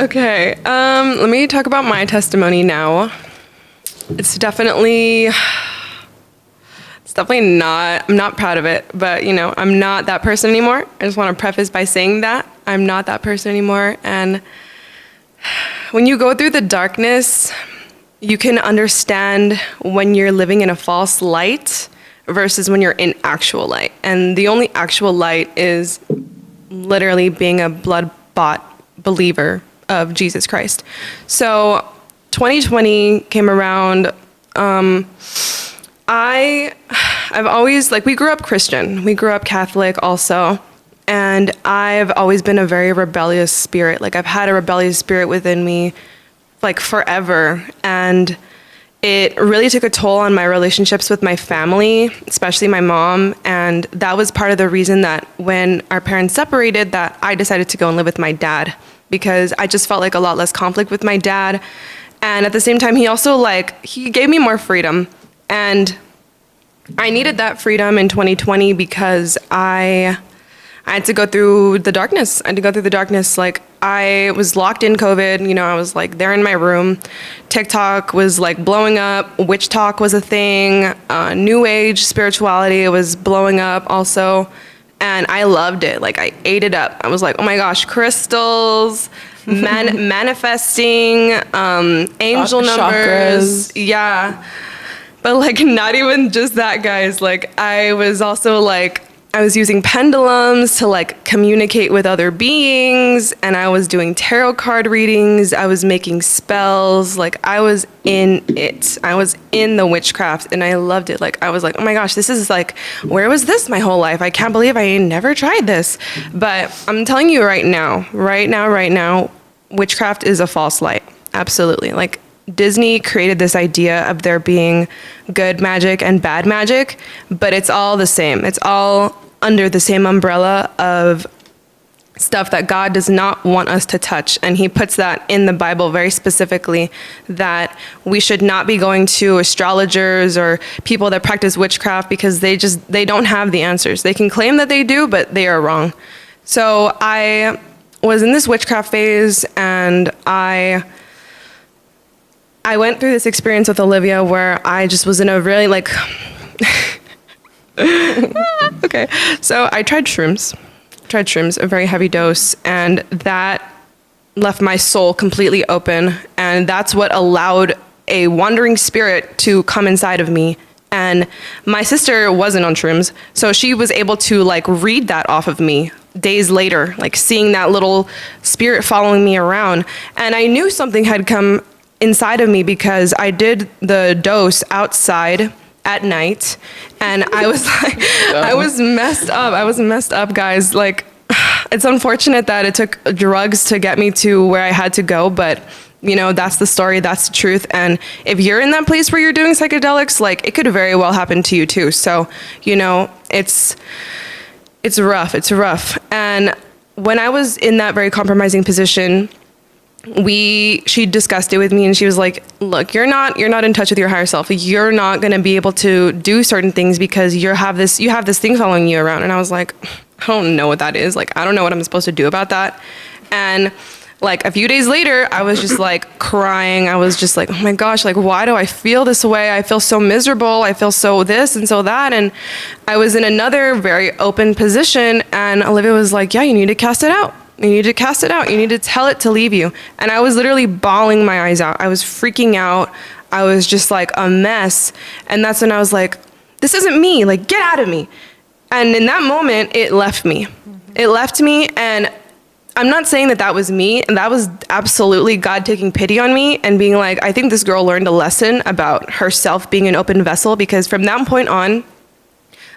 Okay, let me talk about my testimony now. It's definitely not, I'm not proud of it, but I'm not that person anymore. I just want to preface by saying that I'm not that person anymore. And when you go through the darkness, you can understand when you're living in a false light versus when you're in actual light. And the only actual light is literally being a blood-bought believer of Jesus Christ. So 2020 came around. I've always, we grew up Christian. We grew up Catholic also. And I've always been a very rebellious spirit. I've had a rebellious spirit within me, forever. And it really took a toll on my relationships with my family, especially my mom. And that was part of the reason that when our parents separated, that I decided to go and live with my dad, because I just felt a lot less conflict with my dad. And at the same time, he also he gave me more freedom. And I needed that freedom in 2020 because I had to go through the darkness. I was locked in COVID. I was there in my room. TikTok was blowing up. Witch talk was a thing. New age spirituality was blowing up also. And I loved it. I ate it up. I was oh my gosh, crystals, manifesting, angel numbers. Chakras. Yeah. But not even just that, guys. I was also I was using pendulums to communicate with other beings, and I was doing tarot card readings. I was making spells. I was in it. I was in the witchcraft, and I loved it. I was oh my gosh, this is where was this my whole life? I can't believe I never tried this. But I'm telling you right now, witchcraft is a false light. Absolutely. Disney created this idea of there being good magic and bad magic, but it's all the same. It's all under the same umbrella of stuff that God does not want us to touch. And he puts that in the Bible very specifically, that we should not be going to astrologers or people that practice witchcraft, because they don't have the answers. They can claim that they do, but they are wrong. So I was in this witchcraft phase, and I went through this experience with Olivia where I just was in a really okay. So I tried shrooms, a very heavy dose, and that left my soul completely open. And that's what allowed a wandering spirit to come inside of me. And my sister wasn't on shrooms, so she was able to read that off of me days later, seeing that little spirit following me around. And I knew something had come inside of me because I did the dose outside at night, and I was I was messed up, guys. It's unfortunate that it took drugs to get me to where I had to go, but that's the story, that's the truth. And if you're in that place where you're doing psychedelics, it could very well happen to you too. So, it's rough. And when I was in that very compromising position, she discussed it with me, and she was look, you're not in touch with your higher self. You're not going to be able to do certain things because you have this thing following you around. And I was I don't know what that is. I don't know what I'm supposed to do about that. And a few days later, I was just crying. I was just oh my gosh, why do I feel this way? I feel so miserable. I feel so this and so that. And I was in another very open position, and Olivia was yeah, you need to cast it out. You need to cast it out. You need to tell it to leave you. And I was literally bawling my eyes out. I was freaking out. I was just a mess. And that's when I was this isn't me. Get out of me. And in that moment, it left me. It left me. And I'm not saying that was me. And that was absolutely God taking pity on me and being I think this girl learned a lesson about herself being an open vessel, because from that point on,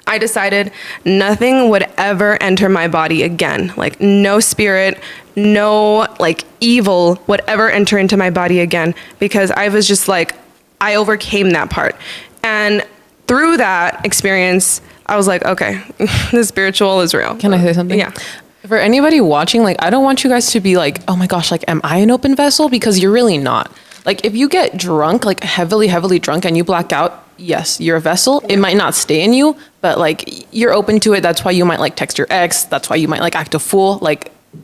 I decided nothing would ever enter my body again. No spirit, no evil would ever enter into my body again, because I was just I overcame that part. And through that experience, I was okay, the spiritual is real. Can I say something? Yeah. For anybody watching, I don't want you guys to be oh my gosh, am I an open vessel? Because you're really not. If you get drunk, heavily drunk, and you black out, yes, you're a vessel. It might not stay in you, but you're open to it. That's why you might text your ex. That's why you might act a fool.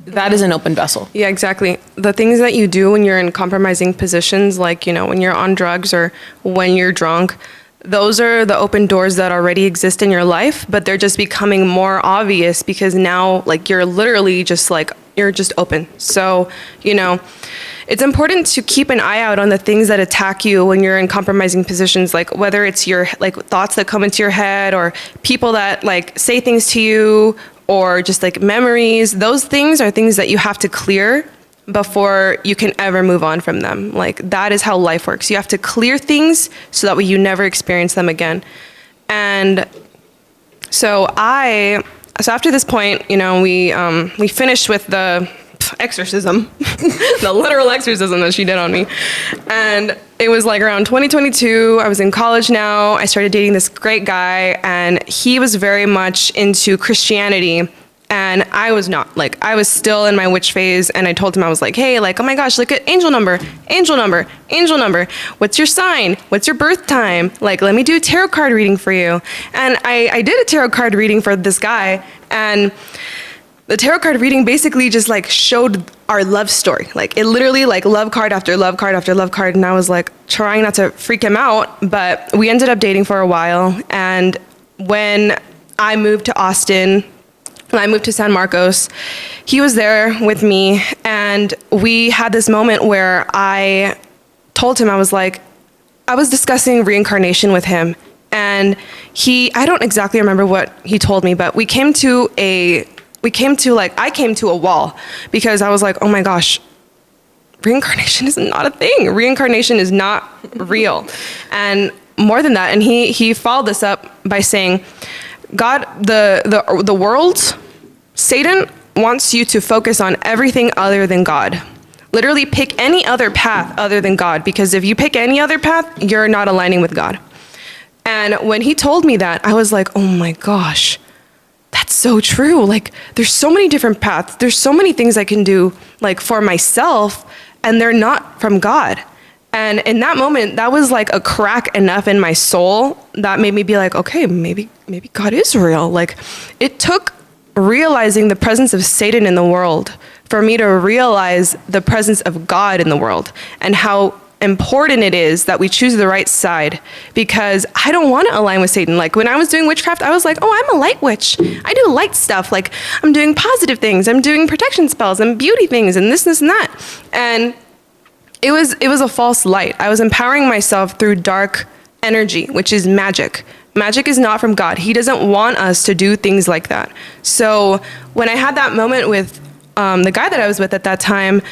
that is an open vessel. Yeah, exactly. The things that you do when you're in compromising positions, like, when you're on drugs or when you're drunk, those are the open doors that already exist in your life, but they're just becoming more obvious because now, like, you're literally just like, you're just open. So, it's important to keep an eye out on the things that attack you when you're in compromising positions, like whether it's your like thoughts that come into your head or people that like say things to you or just like memories. Those things are things that you have to clear before you can ever move on from them. Like, that is how life works. You have to clear things so that way you never experience them again. And so after this point, we finished with the exorcism, the literal exorcism that she did on me. And it was like around 2022. I was in college now. I started dating this great guy, and he was very much into Christianity. And I was not. Like, I was still in my witch phase, and I told him, I was like, hey, like, oh my gosh, look at angel number, angel number, angel number. What's your sign? What's your birth time? Like, let me do a tarot card reading for you. And I did a tarot card reading for this guy, and the tarot card reading basically just like showed our love story. Like, it literally like love card after love card after love card. And I was like trying not to freak him out, but we ended up dating for a while. And when I moved to Austin, when I moved to San Marcos, he was there with me, and we had this moment where I told him, I was discussing reincarnation with him, and I don't exactly remember what he told me, but I came to a wall because I was like, oh my gosh, reincarnation is not a thing. Reincarnation is not real. And more than that, and he followed this up by saying, God, the world, Satan wants you to focus on everything other than God. Literally pick any other path other than God, because if you pick any other path, you're not aligning with God. And when he told me that, I was like, oh my gosh, that's so true. Like, there's so many different paths. There's so many things I can do, like, for myself, and they're not from God. And in that moment, that was like a crack enough in my soul that made me be like, okay, maybe God is real. Like, it took realizing the presence of Satan in the world for me to realize the presence of God in the world and how important it is that we choose the right side, because I don't want to align with Satan. Like, when I was doing witchcraft, I was like, oh, I'm a light witch. I do light stuff. Like, I'm doing positive things. I'm doing protection spells and beauty things and this and that. And it was a false light. I was empowering myself through dark energy, which is magic. Magic is not from God. He doesn't want us to do things like that. So when I had that moment with the guy that I was with at that time,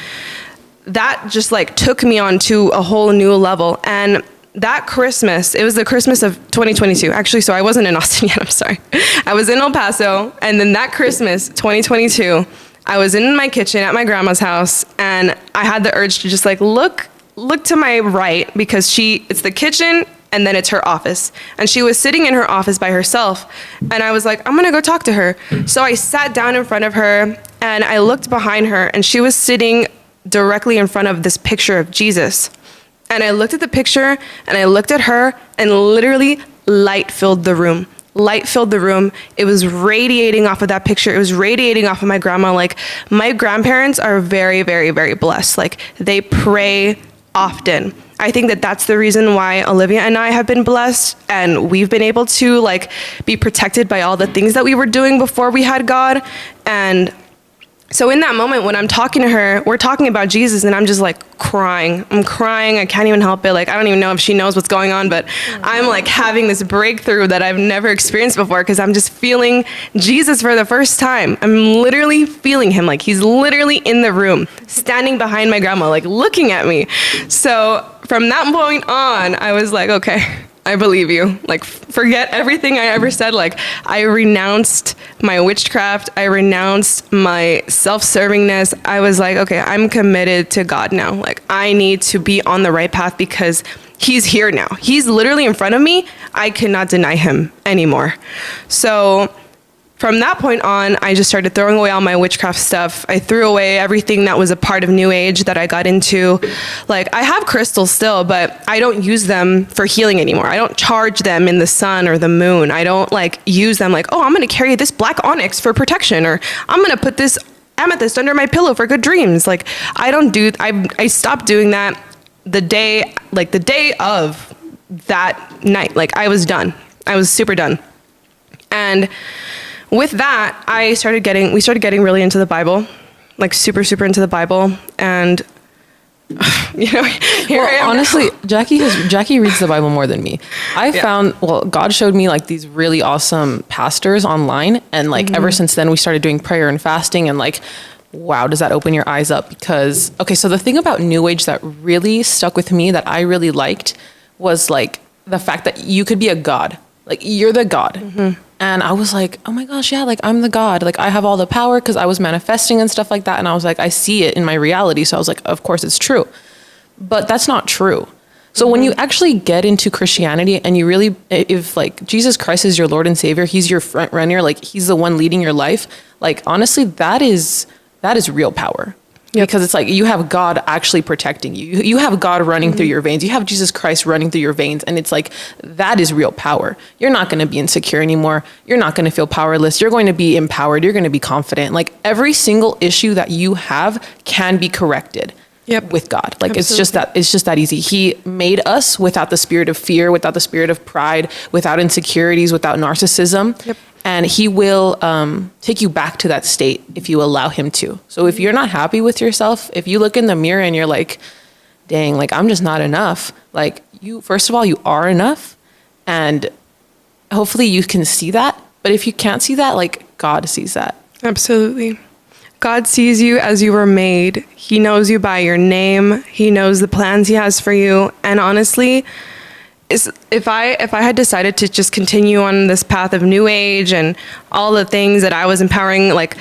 that just like took me on to a whole new level. And that Christmas, it was the Christmas of 2022. Actually, so I wasn't in Austin yet, I'm sorry. I was in El Paso, and then that Christmas, 2022, I was in my kitchen at my grandma's house, and I had the urge to just like look to my right, because it's the kitchen and then it's her office. And she was sitting in her office by herself, and I was like, I'm gonna go talk to her. So I sat down in front of her, and I looked behind her, and she was sitting directly in front of this picture of Jesus. And I looked at the picture, and I looked at her, and literally light filled the room. Light filled the room. It was radiating off of that picture. It was radiating off of my grandma. Like, my grandparents are very, very, very blessed. Like, they pray often. I think that that's the reason why Olivia and I have been blessed, and we've been able to like be protected by all the things that we were doing before we had God. And so in that moment when I'm talking to her, we're talking about Jesus, and I'm just like crying. I'm crying. I can't even help it. Like, I don't even know if she knows what's going on, but I'm like having this breakthrough that I've never experienced before, because I'm just feeling Jesus for the first time. I'm literally feeling him. Like, he's literally in the room, standing behind my grandma, like looking at me. So from that point on, I was like, okay, I believe you. Like, forget everything I ever said. Like, I renounced my witchcraft. I renounced my self-servingness. I was like, okay, I'm committed to God now. Like, I need to be on the right path because he's here now. He's literally in front of me. I cannot deny him anymore. So from that point on, I just started throwing away all my witchcraft stuff. I threw away everything that was a part of New Age that I got into. Like, I have crystals still, but I don't use them for healing anymore. I don't charge them in the sun or the moon. I don't like use them like, oh, I'm going to carry this black onyx for protection, or I'm going to put this amethyst under my pillow for good dreams. Like, I stopped doing that the day of that night. Like, I was done. I was super done. And with that, we started getting really into the Bible, like super, super into the Bible. And, here I am. Honestly, Jackie reads the Bible more than me. God showed me like these really awesome pastors online. And like, ever since then we started doing prayer and fasting, and like, wow, does that open your eyes up? Because, okay, so the thing about New Age that really stuck with me, that I really liked, was like the fact that you could be a god. Like, you're the god. And I was like, oh my gosh, yeah, like I'm the god. Like, I have all the power, because I was manifesting and stuff like that. And I was like, I see it in my reality. So I was like, of course it's true. But that's not true. So when you actually get into Christianity and you really, if like Jesus Christ is your Lord and Savior, he's your front runner, like he's the one leading your life. Like, honestly, that is real power. Yep. Because it's like you have God actually protecting you. You have God running through your veins. You have Jesus Christ running through your veins. And it's like, that is real power. You're not going to be insecure anymore. You're not going to feel powerless. You're going to be empowered. You're going to be confident. Like, every single issue that you have can be corrected. Yep. With God. Like, absolutely. It's just that easy. He made us without the spirit of fear, without the spirit of pride, without insecurities, without narcissism. Yep. And he will take you back to that state if you allow him to. So if you're not happy with yourself, if you look in the mirror and you're like, dang, like I'm just not enough. Like, first of all, you are enough. And hopefully you can see that. But if you can't see that, like, God sees that. Absolutely. God sees you as you were made. He knows you by your name. He knows the plans he has for you. And honestly, if I had decided to just continue on this path of New Age and all the things that I was empowering, like,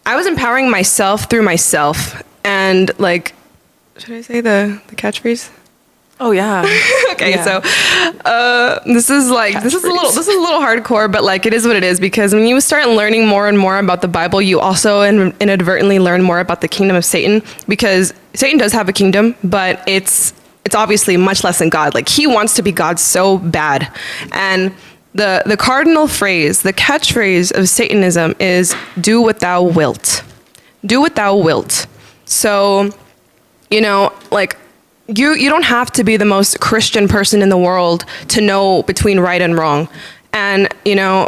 I was empowering myself through myself. And like, should I say the catchphrase? Oh yeah. Okay, yeah. So this is a little hardcore, but like, it is what it is, because when you start learning more and more about the Bible, you also inadvertently learn more about the kingdom of Satan, because Satan does have a kingdom, but it's obviously much less than God. Like, he wants to be God so bad. And the cardinal phrase, the catchphrase of Satanism is, do what thou wilt. Do what thou wilt. So, like, you don't have to be the most Christian person in the world to know between right and wrong. And,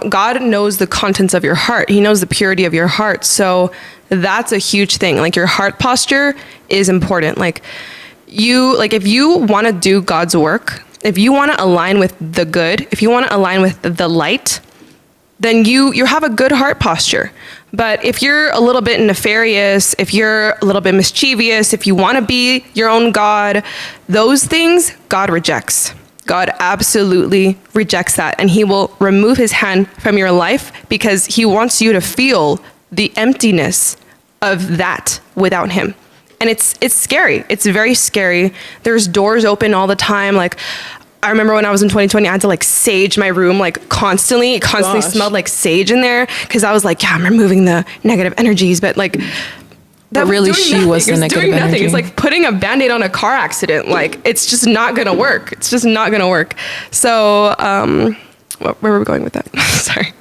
God knows the contents of your heart. He knows the purity of your heart. So that's a huge thing. Like, your heart posture is important. If you want to do God's work, if you want to align with the good, if you want to align with the light, then you have a good heart posture. But if you're a little bit nefarious, if you're a little bit mischievous, if you want to be your own God, those things God rejects. God absolutely rejects that. And he will remove his hand from your life, because he wants you to feel the emptiness of that without him. And it's scary. It's very scary. There's doors open all the time. Like, I remember when I was in 2020, I had to like sage my room, like constantly. It constantly smelled like sage in there, because I was like, yeah, I'm removing the negative energies. But like, that really, she was the negative energy. It's like putting a Band-Aid on a car accident. Like, it's just not going to work. It's just not going to work. So, where were we going with that? Sorry.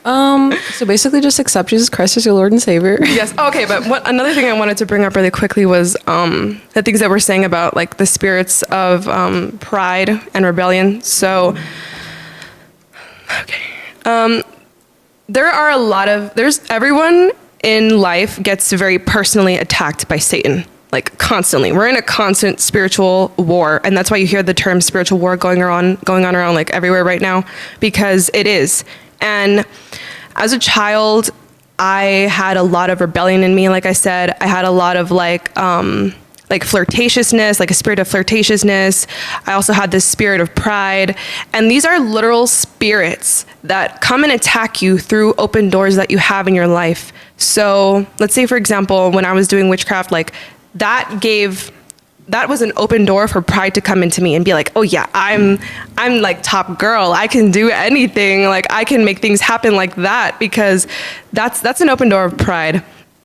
So basically just accept Jesus Christ as your Lord and Savior. Yes. Oh, okay. But another thing I wanted to bring up really quickly was the things that we're saying about like the spirits of pride and rebellion. So, okay. Everyone in life gets very personally attacked by Satan. Like, constantly. We're in a constant spiritual war. And that's why you hear the term spiritual war going on around like everywhere right now, because it is. And as a child, I had a lot of rebellion in me. Like I said, I had a lot of like flirtatiousness, like a spirit of flirtatiousness. I also had this spirit of pride. And these are literal spirits that come and attack you through open doors that you have in your life. So let's say, for example, when I was doing witchcraft, like, that was an open door for pride to come into me and be like, oh yeah, I'm like top girl. I can do anything. Like, I can make things happen like that, because that's an open door of pride.